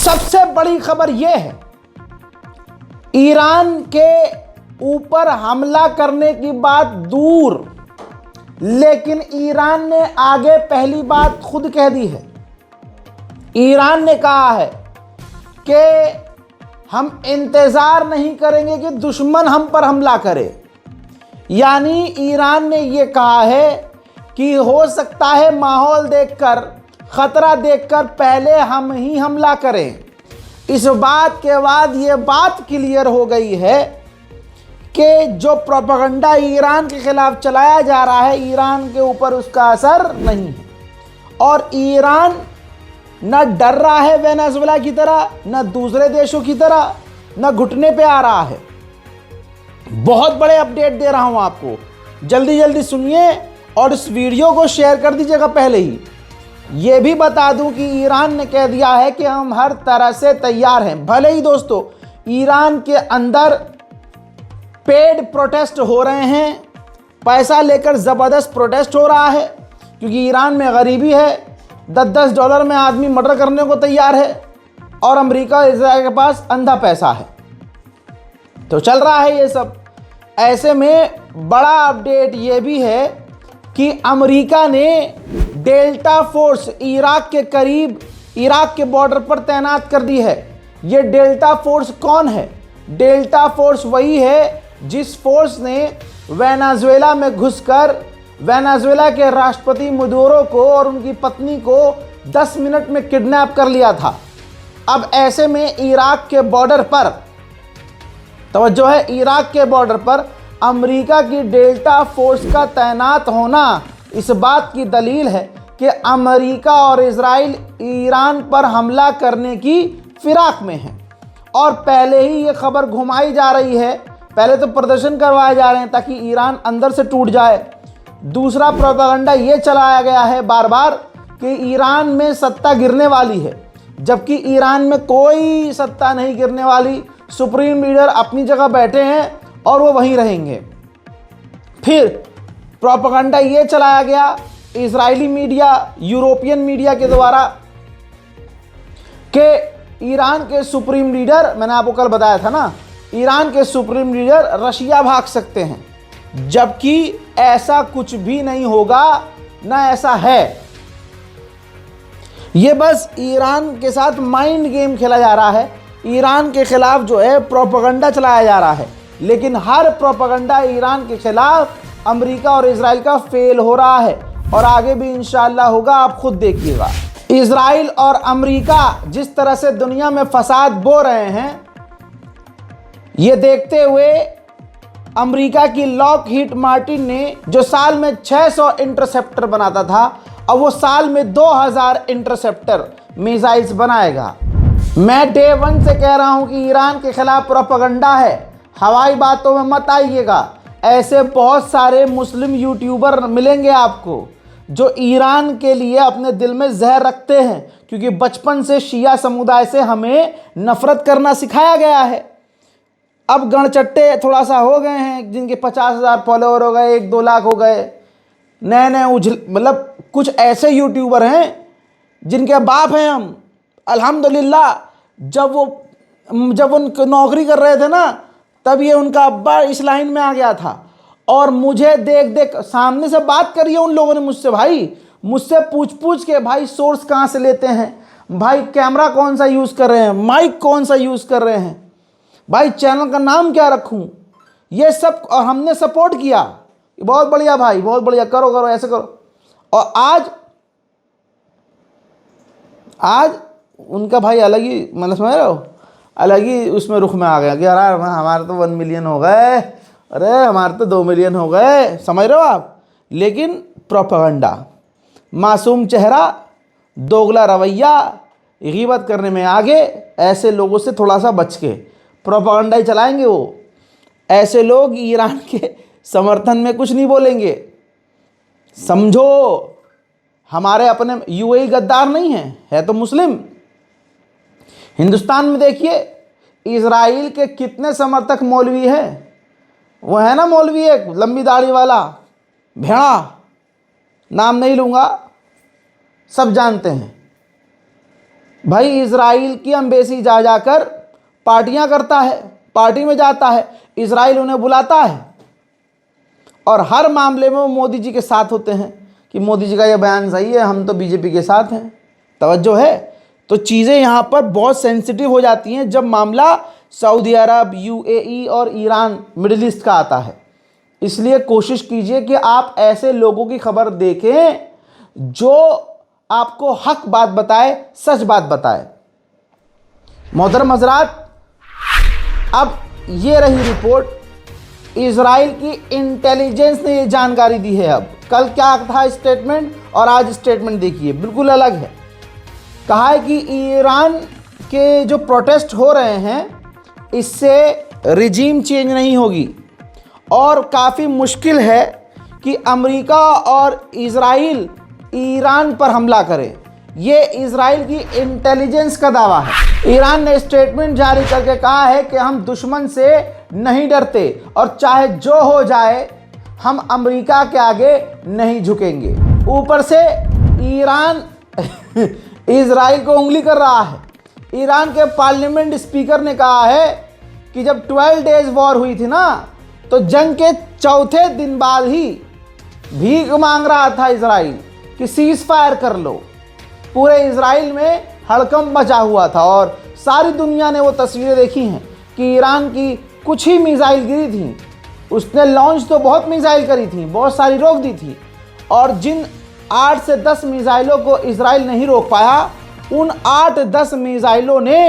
सबसे बड़ी खबर यह है, ईरान के ऊपर हमला करने की बात दूर, लेकिन ईरान ने आगे पहली बात खुद कह दी है। ईरान ने कहा है कि हम इंतजार नहीं करेंगे कि दुश्मन हम पर हमला करे। यानी ईरान ने यह कहा है कि हो सकता है माहौल देखकर, खतरा देखकर पहले हम ही हमला करें। इस बात के बाद ये बात क्लियर हो गई है कि जो प्रोपेगेंडा ईरान के खिलाफ चलाया जा रहा है, ईरान के ऊपर उसका असर नहीं है। और ईरान न डर रहा है वेनेजुएला की तरह, न दूसरे देशों की तरह, न घुटने पे आ रहा है। बहुत बड़े अपडेट दे रहा हूं आपको, जल्दी जल्दी सुनिए और इस वीडियो को शेयर कर दीजिएगा। पहले ही ये भी बता दूं कि ईरान ने कह दिया है कि हम हर तरह से तैयार हैं। भले ही दोस्तों ईरान के अंदर पेड प्रोटेस्ट हो रहे हैं, पैसा लेकर ज़बरदस्त प्रोटेस्ट हो रहा है, क्योंकि ईरान में गरीबी है, $10 में आदमी मर्डर करने को तैयार है, और अमेरिका इजराइल के पास अंधा पैसा है। तो चल रहा है ये सब। ऐसे में बड़ा अपडेट ये भी है कि अमेरिका ने डेल्टा फोर्स इराक के करीब, इराक के बॉर्डर पर तैनात कर दी है। ये डेल्टा फोर्स कौन है? डेल्टा फोर्स वही है जिस फोर्स ने वेनेजुएला में घुसकर वेनेजुएला के राष्ट्रपति मदुरो को और उनकी पत्नी को 10 मिनट में किडनैप कर लिया था। अब ऐसे में इराक के बॉर्डर पर, तवज्जो है, इराक के बॉर्डर पर अमेरिका की डेल्टा फोर्स का तैनात होना इस बात की दलील है कि अमेरिका और इजराइल ईरान पर हमला करने की फिराक में हैं। और पहले ही ये खबर घुमाई जा रही है, पहले तो प्रदर्शन करवाए जा रहे हैं ताकि ईरान अंदर से टूट जाए। दूसरा प्रोपेगेंडा ये चलाया गया है बार बार कि ईरान में सत्ता गिरने वाली है, जबकि ईरान में कोई सत्ता नहीं गिरने वाली। सुप्रीम लीडर अपनी जगह बैठे हैं और वो वहीं रहेंगे। फिर प्रोपेगेंडा ये चलाया गया इजरायली मीडिया, यूरोपियन मीडिया के द्वारा कि ईरान के सुप्रीम लीडर, मैंने आपको कल बताया था ना, ईरान के सुप्रीम लीडर रशिया भाग सकते हैं, जबकि ऐसा कुछ भी नहीं होगा, ना ऐसा है। ये बस ईरान के साथ माइंड गेम खेला जा रहा है, ईरान के खिलाफ जो है प्रोपेगेंडा चलाया जा रहा है। लेकिन हर प्रोपेगेंडा ईरान के खिलाफ अमेरिका और इजराइल का फेल हो रहा है, और आगे भी इंशाअल्लाह होगा, आप खुद देखिएगा। इजराइल और अमेरिका जिस तरह से दुनिया में फसाद बो रहे हैं, ये देखते हुए अमेरिका की लॉकहीड मार्टिन ने जो साल में 600 इंटरसेप्टर बनाता था, अब वो साल में 2000 इंटरसेप्टर मिसाइल्स बनाएगा। मैं डे 1 से कह रहा हूं कि ईरान के खिलाफ प्रोपेगेंडा है, हवाई बातों में मत आइएगा। ऐसे बहुत सारे मुस्लिम यूट्यूबर मिलेंगे आपको जो ईरान के लिए अपने दिल में जहर रखते हैं, क्योंकि बचपन से शिया समुदाय से हमें नफरत करना सिखाया गया है। अब गणचट्टे थोड़ा सा हो गए हैं, जिनके 50,000 फॉलोअर हो गए, 1-2 लाख हो गए, नए नए मतलब कुछ ऐसे यूट्यूबर हैं जिनके बाप हैं हम। अल्हम्दुलिल्लाह जब वो नौकरी कर रहे थे ना, तब ये उनका अब्बा इस लाइन में आ गया था, और मुझे देख देख सामने से बात करी है उन लोगों ने मुझसे, भाई मुझसे पूछ के, भाई सोर्स कहाँ से लेते हैं, भाई कैमरा कौन सा यूज़ कर रहे हैं, माइक कौन सा यूज़ कर रहे हैं, भाई चैनल का नाम क्या रखूं, ये सब, और हमने सपोर्ट किया। बहुत बढ़िया भाई, बहुत बढ़िया, करो करो ऐसे करो। और आज उनका भाई अलग ही, मतलब समझ रहे हो, अलग ही उसमें रुख में आ गया कि यार हमारे तो 1 मिलियन हो गए, अरे हमारे तो 2 मिलियन हो गए, समझ रहे हो आप। लेकिन प्रोपेगेंडा, मासूम चेहरा, दोगला रवैया, गीबत करने में आगे, ऐसे लोगों से थोड़ा सा बच के प्रोपेगेंडा ही चलाएंगे वो। ऐसे लोग ईरान के समर्थन में कुछ नहीं बोलेंगे। समझो, हमारे अपने यूएई गद्दार नहीं है तो मुस्लिम। हिंदुस्तान में देखिए इजराइल के कितने समर्थक मौलवी हैं। वो है ना मौलवी, एक लंबी दाढ़ी वाला भेड़ा, नाम नहीं लूँगा, सब जानते हैं। भाई इजराइल की एम्बेसी जा जाकर पार्टियां करता है, पार्टी में जाता है, इजराइल उन्हें बुलाता है और हर मामले में वो मोदी जी के साथ होते हैं कि मोदी जी का ये बयान सही है, हम तो बीजेपी के साथ हैं। तवज्जो है। तो चीज़ें यहाँ पर बहुत सेंसिटिव हो जाती हैं जब मामला सऊदी अरब, यूएई और ईरान, मिडिल ईस्ट का आता है। इसलिए कोशिश कीजिए कि आप ऐसे लोगों की खबर देखें जो आपको हक बात बताए, सच बात बताए। मोहतरम हज़रात, अब ये रही रिपोर्ट, इजराइल की इंटेलिजेंस ने ये जानकारी दी है। अब कल क्या था स्टेटमेंट और आज स्टेटमेंट देखिए, बिल्कुल अलग है। कहा है कि ईरान के जो प्रोटेस्ट हो रहे हैं इससे रिजीम चेंज नहीं होगी और काफ़ी मुश्किल है कि अमेरिका और इजराइल ईरान पर हमला करे। ये इजराइल की इंटेलिजेंस का दावा है। ईरान ने स्टेटमेंट जारी करके कहा है कि हम दुश्मन से नहीं डरते और चाहे जो हो जाए हम अमेरिका के आगे नहीं झुकेंगे। ऊपर से ईरान इजराइल को उंगली कर रहा है। ईरान के पार्लियामेंट स्पीकर ने कहा है कि जब 12 डेज वॉर हुई थी ना, तो जंग के चौथे दिन बाद ही भीख मांग रहा था इजराइल कि सीज फायर कर लो। पूरे इजराइल में हड़कंप मचा हुआ था और सारी दुनिया ने वो तस्वीरें देखी हैं कि ईरान की कुछ ही मिसाइल गिरी थी। उसने लॉन्च तो बहुत मिसाइल करी थी, बहुत सारी रोक दी थी, और जिन 8 से 10 मिसाइलों को इजराइल नहीं रोक पाया, उन 8-10 मिसाइलों ने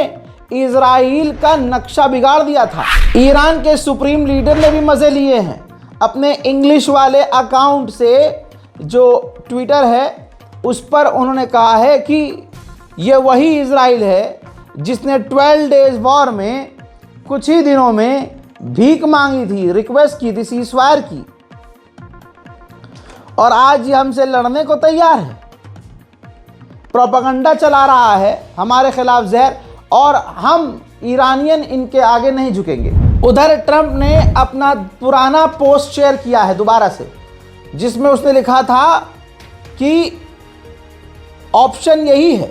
इजराइल का नक्शा बिगाड़ दिया था। ईरान के सुप्रीम लीडर ने भी मज़े लिए हैं। अपने इंग्लिश वाले अकाउंट से जो ट्विटर है उस पर उन्होंने कहा है कि ये वही इजराइल है जिसने 12 डेज वॉर में कुछ ही दिनों में भीख मांगी थी, रिक्वेस्ट की थी सीज फायर की, और आज ये हमसे लड़ने को तैयार है। प्रोपेगेंडा चला रहा है हमारे खिलाफ जहर, और हम ईरानियन इनके आगे नहीं झुकेंगे। उधर ट्रंप ने अपना पुराना पोस्ट शेयर किया है दोबारा से, जिसमें उसने लिखा था कि ऑप्शन यही है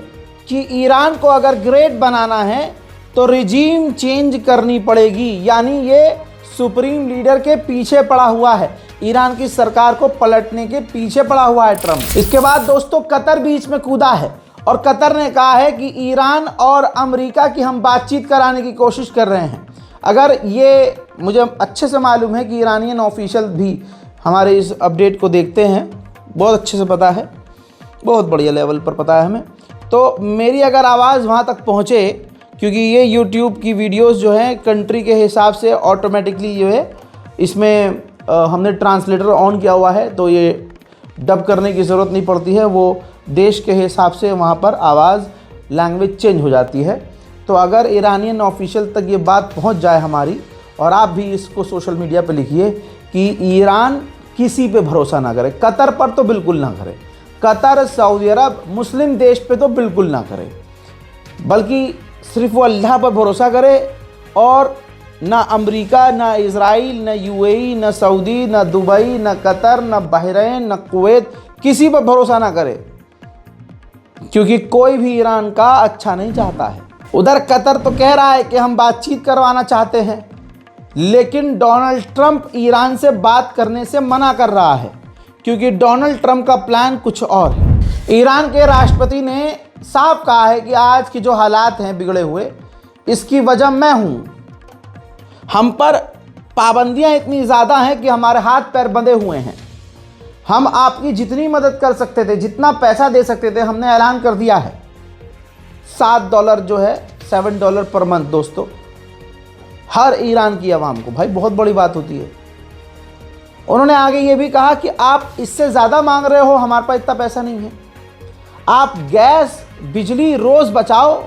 कि ईरान को अगर ग्रेट बनाना है तो रिजीम चेंज करनी पड़ेगी। यानी ये सुप्रीम लीडर के पीछे पड़ा हुआ है, ईरान की सरकार को पलटने के पीछे पड़ा हुआ है ट्रंप। इसके बाद दोस्तों कतर बीच में कूदा है और कतर ने कहा है कि ईरान और अमेरिका की हम बातचीत कराने की कोशिश कर रहे हैं। अगर ये मुझे अच्छे से मालूम है कि ईरानियन ऑफिशियल भी हमारे इस अपडेट को देखते हैं, बहुत अच्छे से पता है, बहुत बढ़िया लेवल पर पता है हमें। तो मेरी अगर आवाज़ वहाँ तक पहुँचे, क्योंकि ये YouTube की वीडियोस जो हैं कंट्री के हिसाब से ऑटोमेटिकली जो है इसमें हमने ट्रांसलेटर ऑन किया हुआ है, तो ये डब करने की ज़रूरत नहीं पड़ती है, वो देश के हिसाब से वहाँ पर आवाज़ लैंग्वेज चेंज हो जाती है। तो अगर ईरानियन ऑफिशियल तक ये बात पहुँच जाए हमारी, और आप भी इसको सोशल मीडिया पे लिखिए कि ईरान किसी पे भरोसा ना करे, कतर पर तो बिल्कुल ना करे, कतर, सऊदी अरब, मुस्लिम देश पे तो बिल्कुल ना करे, बल्कि सिर्फ वो अल्लाह पर भरोसा करे, और ना अमेरिका, ना इजराइल, ना यूएई, ना सऊदी, ना दुबई, ना कतर, ना बहरीन, ना कुवैत, किसी पर भरोसा ना करे, क्योंकि कोई भी ईरान का अच्छा नहीं चाहता है। उधर कतर तो कह रहा है कि हम बातचीत करवाना चाहते हैं, लेकिन डोनाल्ड ट्रंप ईरान से बात करने से मना कर रहा है, क्योंकि डोनाल्ड ट्रंप का प्लान कुछ और है। ईरान के राष्ट्रपति ने साफ कहा है कि आज की जो हालात हैं बिगड़े हुए, इसकी वजह मैं हूँ। हम पर पाबंदियाँ इतनी ज़्यादा हैं कि हमारे हाथ पैर बंधे हुए हैं। हम आपकी जितनी मदद कर सकते थे, जितना पैसा दे सकते थे, हमने ऐलान कर दिया है। $7 जो है, $7 पर मंथ दोस्तों, हर ईरान की आवाम को। भाई बहुत बड़ी बात होती है। उन्होंने आगे ये भी कहा कि आप इससे ज़्यादा मांग रहे हो, हमारे पास इतना पैसा नहीं है। आप गैस, बिजली रोज़ बचाओ।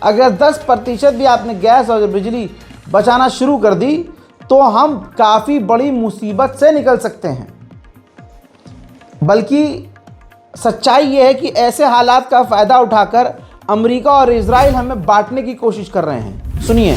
अगर 10% भी आपने गैस और बिजली बचाना शुरू कर दी तो हम काफ़ी बड़ी मुसीबत से निकल सकते हैं। बल्कि सच्चाई ये है कि ऐसे हालात का फ़ायदा उठाकर अमेरिका और इजराइल हमें बांटने की कोशिश कर रहे हैं। सुनिए।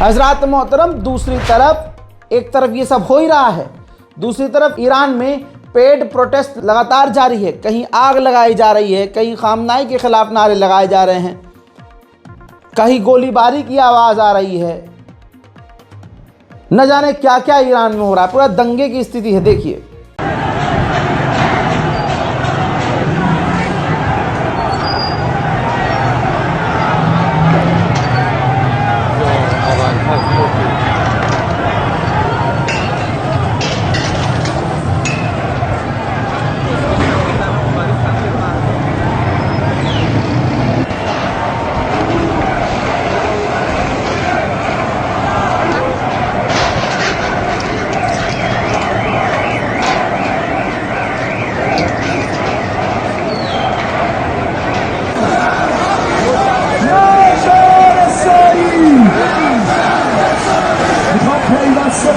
हजरात मोहतरम, दूसरी तरफ एक तरफ ये सब हो ही रहा है, दूसरी तरफ ईरान में पेड प्रोटेस्ट लगातार जारी है। कहीं आग लगाई जा रही है, कहीं खामनाई के खिलाफ नारे लगाए जा रहे हैं, कहीं गोलीबारी की आवाज़ आ रही है। न जाने क्या क्या ईरान में हो रहा है, पूरा दंगे की स्थिति है। देखिए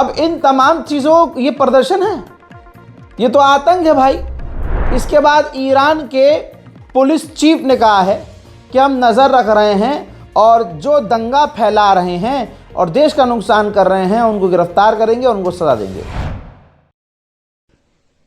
अब इन तमाम चीज़ों, ये प्रदर्शन है, ये तो आतंक है भाई। इसके बाद ईरान के पुलिस चीफ ने कहा है कि हम नज़र रख रहे हैं और जो दंगा फैला रहे हैं और देश का नुकसान कर रहे हैं उनको गिरफ्तार करेंगे और उनको सज़ा देंगे।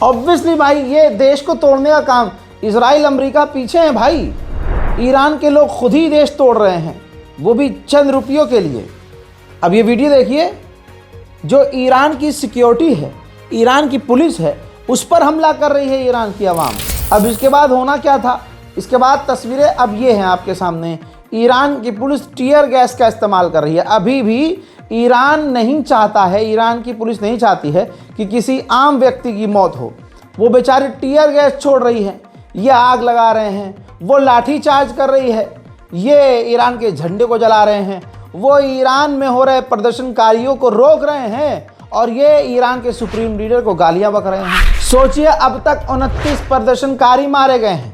ऑब्वियसली भाई, ये देश को तोड़ने का काम, इजराइल अमेरिका पीछे हैं भाई। ईरान के लोग खुद ही देश तोड़ रहे हैं, वो भी चंद रुपयों के लिए। अब ये वीडियो देखिए, जो ईरान की सिक्योरिटी है, ईरान की पुलिस है, उस पर हमला कर रही है ईरान की आवाम। अब इसके बाद होना क्या था, इसके बाद तस्वीरें अब ये हैं आपके सामने। ईरान की पुलिस टीयर गैस का इस्तेमाल कर रही है। अभी भी ईरान नहीं चाहता है, ईरान की पुलिस नहीं चाहती है कि किसी आम व्यक्ति की मौत हो। वो बेचारे टीयर गैस छोड़ रही है, ये आग लगा रहे हैं, वो लाठी चार्ज कर रही है, ये ईरान के झंडे को जला रहे हैं, वो ईरान में हो रहे प्रदर्शनकारियों को रोक रहे हैं और ये ईरान के सुप्रीम लीडर को गालियां बक रहे हैं। सोचिए, अब तक 29 प्रदर्शनकारी मारे गए हैं,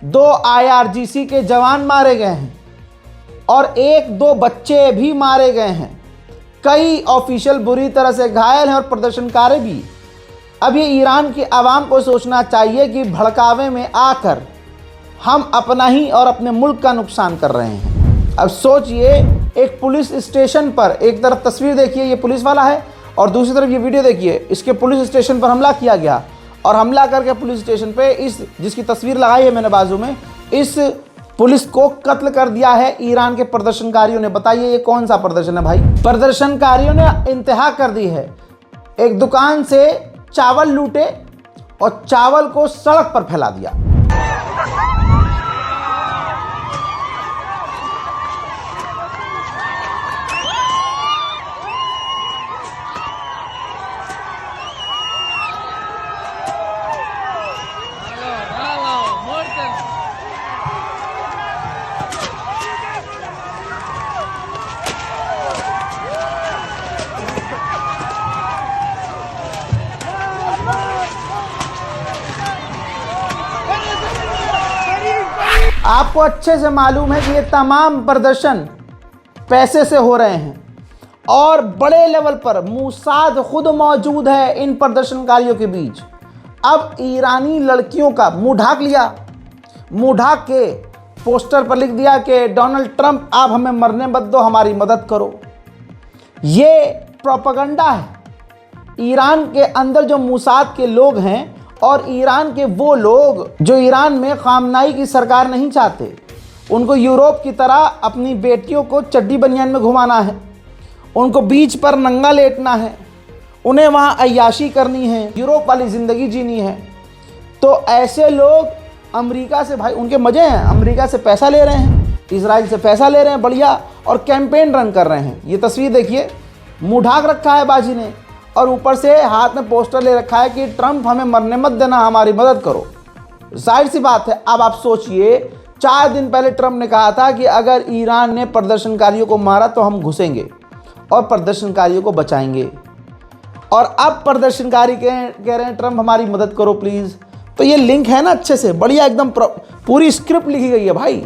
2 IRGC के जवान मारे गए हैं और 1-2 बच्चे भी मारे गए हैं। कई ऑफिशियल बुरी तरह से घायल हैं और प्रदर्शनकारी भी। अब ये ईरान की आवाम को सोचना चाहिए कि भड़कावे में आकर हम अपना ही और अपने मुल्क का नुकसान कर रहे हैं। अब सोचिए, एक पुलिस स्टेशन पर एक तरफ तस्वीर देखिए, ये पुलिस वाला है, और दूसरी तरफ ये वीडियो देखिए, इसके पुलिस स्टेशन पर हमला किया गया और हमला करके पुलिस स्टेशन पे इस जिसकी तस्वीर लगाई है मैंने बाजू में, इस पुलिस को कत्ल कर दिया है ईरान के प्रदर्शनकारियों ने। बताइए ये कौन सा प्रदर्शन है भाई? प्रदर्शनकारियों ने इंतहा कर दी है। एक दुकान से चावल लूटे और चावल को सड़क पर फैला दिया। आपको अच्छे से मालूम है कि ये तमाम प्रदर्शन पैसे से हो रहे हैं और बड़े लेवल पर मोसाद खुद मौजूद है इन प्रदर्शनकारियों के बीच। अब ईरानी लड़कियों का मुंह ढाक लिया, मुंह ढाक के पोस्टर पर लिख दिया कि डोनाल्ड ट्रंप आप हमें मरने मत दो, हमारी मदद करो। ये प्रोपेगेंडा है। ईरान के अंदर जो मोसाद के लोग हैं और ईरान के वो लोग जो ईरान में खामनाई की सरकार नहीं चाहते, उनको यूरोप की तरह अपनी बेटियों को चड्डी बनियान में घुमाना है, उनको बीच पर नंगा लेटना है, उन्हें वहाँ अय्याशी करनी है, यूरोप वाली ज़िंदगी जीनी है। तो ऐसे लोग अमेरिका से, भाई उनके मज़े हैं, अमेरिका से पैसा ले रहे हैं, इजराइल से पैसा ले रहे हैं बढ़िया, और कैंपेन रन कर रहे हैं। ये तस्वीर देखिए, मुँह ढाक रखा है बाजी ने और ऊपर से हाथ में पोस्टर ले रखा है कि ट्रंप हमें मरने मत देना, हमारी मदद करो। जाहिर सी बात है। अब आप सोचिए, 4 दिन पहले ट्रंप ने कहा था कि अगर ईरान ने प्रदर्शनकारियों को मारा तो हम घुसेंगे और प्रदर्शनकारियों को बचाएंगे, और अब प्रदर्शनकारी कह रहे हैं ट्रंप हमारी मदद करो प्लीज़। तो ये लिंक है ना अच्छे से, बढ़िया एकदम पूरी स्क्रिप्ट लिखी गई है भाई।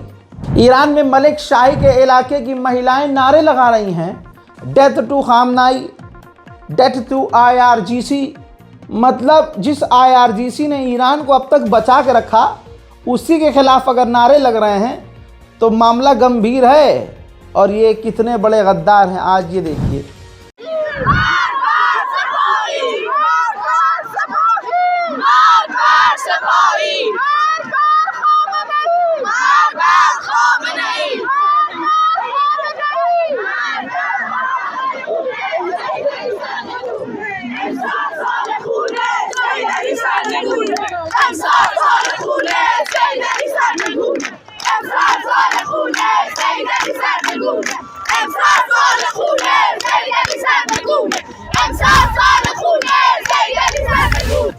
ईरान में मलिक शाही के इलाके की महिलाएं नारे लगा रही हैं, death to Khamenei, death to IRGC। मतलब जिस IRGC ने ईरान को अब तक बचा के रखा, उसी के खिलाफ अगर नारे लग रहे हैं तो मामला गंभीर है। और ये कितने बड़े गद्दार हैं, आज ये देखिए।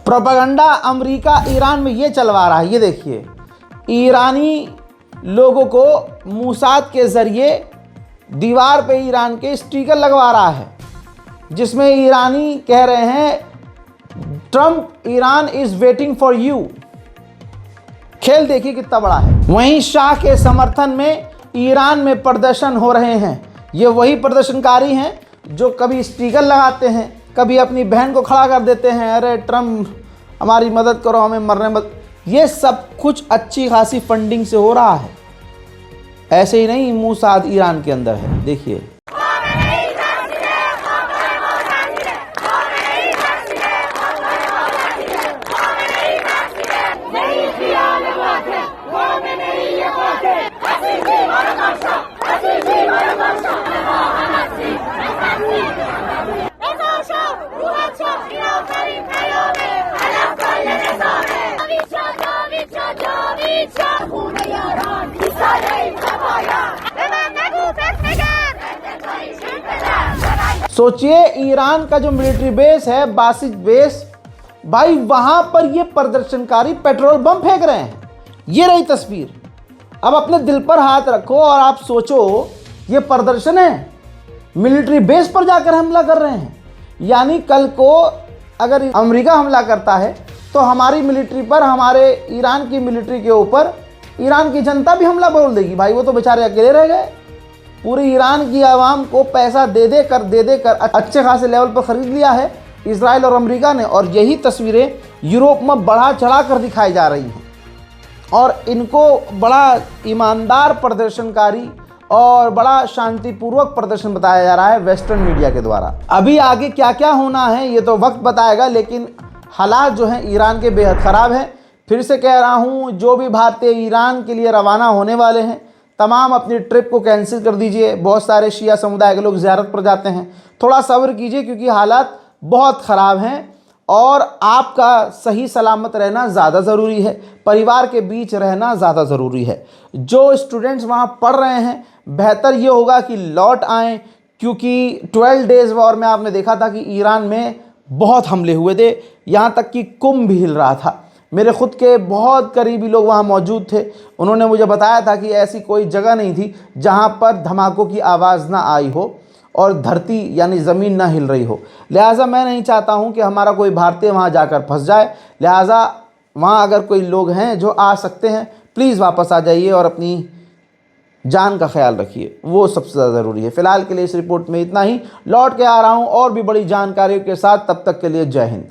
प्रोपेगेंडा अमेरिका ईरान में ये चलवा रहा है। ये देखिए, ईरानी लोगों को मोसाद के ज़रिए दीवार पे ईरान के स्टिकर लगवा रहा है, जिसमें ईरानी कह रहे हैं Trump Iran is waiting for you. खेल देखिए कितना बड़ा है। वहीं शाह के समर्थन में ईरान में प्रदर्शन हो रहे हैं। ये वही प्रदर्शनकारी हैं जो कभी स्टिकर लगाते हैं, कभी अपनी बहन को खड़ा कर देते हैं, अरे ट्रंप हमारी मदद करो, हमें मरने मत। ये सब कुछ अच्छी खासी फंडिंग से हो रहा है। ऐसे ही नहीं मोसाद ईरान के अंदर है, देखिए। सोचिए, ईरान का जो मिलिट्री बेस है, बासिज बेस, भाई वहां पर ये प्रदर्शनकारी पेट्रोल बम फेंक रहे हैं। ये रही तस्वीर। अब अपने दिल पर हाथ रखो और आप सोचो, ये प्रदर्शन है, मिलिट्री बेस पर जाकर हमला कर रहे हैं। यानी कल को अगर अमेरिका हमला करता है तो हमारी मिलिट्री पर, हमारे ईरान की मिलिट्री के ऊपर ईरान की जनता भी हमला बोल देगी। भाई वो तो बेचारे अकेले रह गए। पूरी ईरान की आवाम को पैसा दे दे कर अच्छे खासे लेवल पर ख़रीद लिया है इजराइल और अमेरिका ने, और यही तस्वीरें यूरोप में बढ़ा चढ़ा कर दिखाई जा रही हैं और इनको बड़ा ईमानदार प्रदर्शनकारी और बड़ा शांतिपूर्वक प्रदर्शन बताया जा रहा है वेस्टर्न मीडिया के द्वारा। अभी आगे क्या क्या होना है ये तो वक्त बताएगा, लेकिन हालात जो हैं ईरान के बेहद ख़राब हैं। फिर से कह रहा हूँ, जो भी भारतीय ईरान के लिए रवाना होने वाले हैं तमाम अपनी ट्रिप को कैंसिल कर दीजिए। बहुत सारे शिया समुदाय के लोग ज़ियारत पर जाते हैं, थोड़ा सब्र कीजिए क्योंकि हालात बहुत ख़राब हैं और आपका सही सलामत रहना ज़्यादा ज़रूरी है, परिवार के बीच रहना ज़्यादा ज़रूरी है। जो स्टूडेंट्स वहाँ पढ़ रहे हैं बेहतर ये होगा कि लौट आएँ, क्योंकि 12 डेज़ वॉर में आपने देखा था कि ईरान में बहुत हमले हुए थे, यहाँ तक कि कुंभ भी हिल रहा था। मेरे ख़ुद के बहुत करीबी लोग वहाँ मौजूद थे, उन्होंने मुझे बताया था कि ऐसी कोई जगह नहीं थी जहाँ पर धमाकों की आवाज़ ना आई हो और धरती यानी ज़मीन ना हिल रही हो। लिहाजा मैं नहीं चाहता हूँ कि हमारा कोई भारतीय वहाँ जाकर फंस जाए। लिहाजा वहाँ अगर कोई लोग हैं जो आ सकते हैं प्लीज़ वापस आ जाइए और अपनी जान का ख्याल रखिए, वो सबसे ज़्यादा ज़रूरी है। फ़िलहाल के लिए इस रिपोर्ट में इतना ही, लौट के आ रहा हूँ और भी बड़ी जानकारियों के साथ, तब तक के लिए जय हिंद।